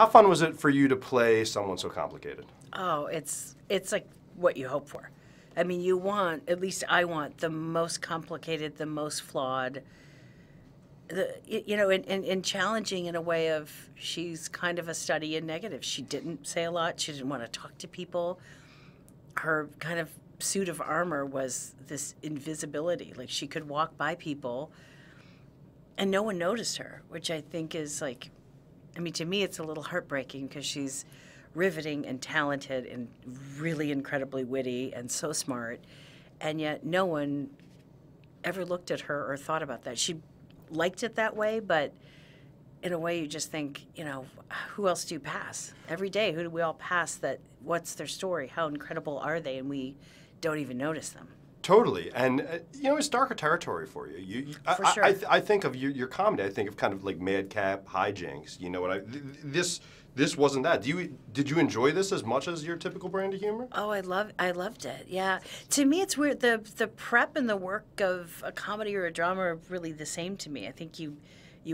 How fun was it for you to play someone so complicated? Oh, it's like what you hope for. I mean, you want, at least I want, the most complicated, the most flawed, and challenging in a way of she's kind of a study in negative. She didn't say a lot. She didn't want to talk to people. Her kind of suit of armor was this invisibility. Like, she could walk by people and no one noticed her, which I think is like, I mean, to me, it's a little heartbreaking because she's riveting and talented and really incredibly witty and so smart, and yet no one ever looked at her or thought about that. She liked it that way, but in a way you just think, who else do you pass? Every day, who do we all pass that, what's their story? How incredible are they? And we don't even notice them. Totally, and it's darker territory for you. For sure. I think of your comedy. I think of kind of like madcap hijinks. You know what this wasn't that. Did you enjoy this as much as your typical brand of humor? Oh, I loved it. Yeah. To me, it's weird. The prep and the work of a comedy or a drama are really the same to me. I think you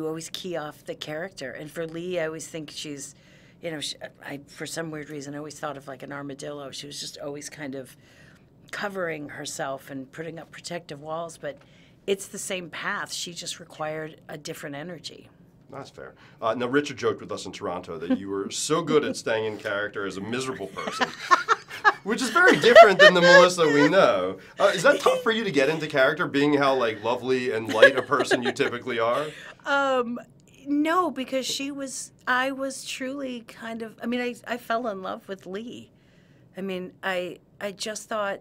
always key off the character. And for Lee, I always think she's, I for some weird reason, I always thought of like an armadillo. She was just always kind of covering herself and putting up protective walls. But it's the same path. She just required a different energy. That's fair. Now, Richard joked with us in Toronto that you were so good at staying in character as a miserable person, which is very different than the Melissa we know. Is that tough for you to get into character, being how like lovely and light a person you typically are? No, because I was truly kind of, I mean, I fell in love with Lee. I mean, I just thought,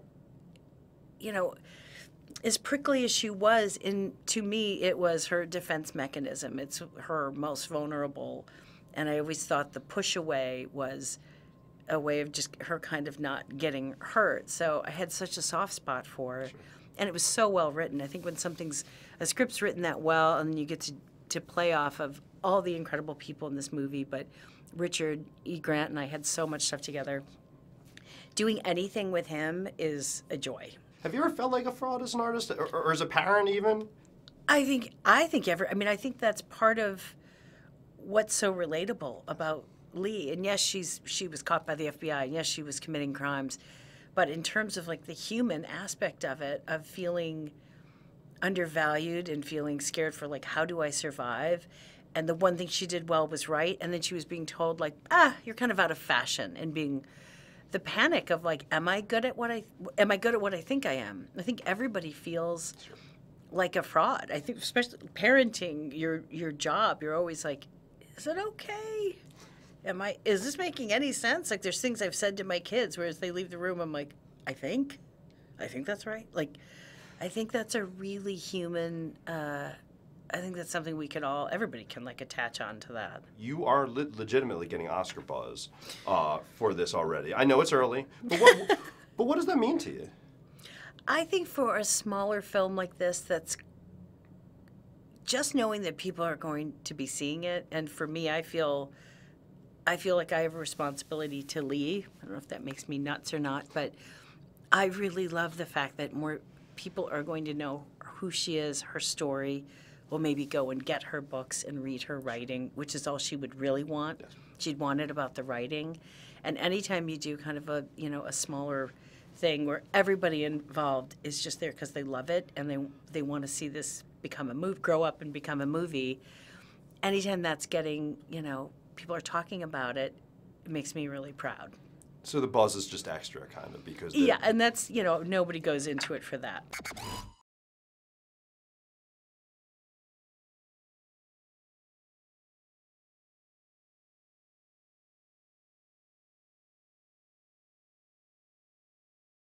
as prickly as she was, to me, it was her defense mechanism. It's her most vulnerable. And I always thought the push away was a way of just her kind of not getting hurt. So I had such a soft spot for her. Sure. And it was so well written. I think when a script's written that well, and you get to play off of all the incredible people in this movie, but Richard E. Grant and I had so much stuff together. Doing anything with him is a joy. Have you ever felt like a fraud as an artist, or as a parent even? I think that's part of what's so relatable about Lee. And yes, she was caught by the FBI, and yes, she was committing crimes. But in terms of like the human aspect of it, of feeling undervalued and feeling scared for like, how do I survive? And the one thing she did well was write, and then she was being told like, you're kind of out of fashion, and being the panic of like, am I good at what I think I am? I think everybody feels like a fraud. I think especially parenting, your job, you're always like, is it okay? Is this making any sense? Like, there's things I've said to my kids, whereas they leave the room, I'm like, I think that's right. Like, I think that's a really human, I think that's something everybody can like attach on to that. You are legitimately getting Oscar buzz for this already. I know it's early, but what does that mean to you? I think for a smaller film like this, that's just knowing that people are going to be seeing it, and for me, I feel like I have a responsibility to Lee. I don't know if that makes me nuts or not, but I really love the fact that more people are going to know who she is, her story, will maybe go and get her books and read her writing, which is all she would really want. Yes. She'd want it about the writing. And anytime you do kind of a smaller thing where everybody involved is just there because they love it and they want to see this grow up and become a movie, anytime that's getting, people are talking about it, it makes me really proud. So the buzz is just extra, kind of, because... Yeah, and that's, nobody goes into it for that.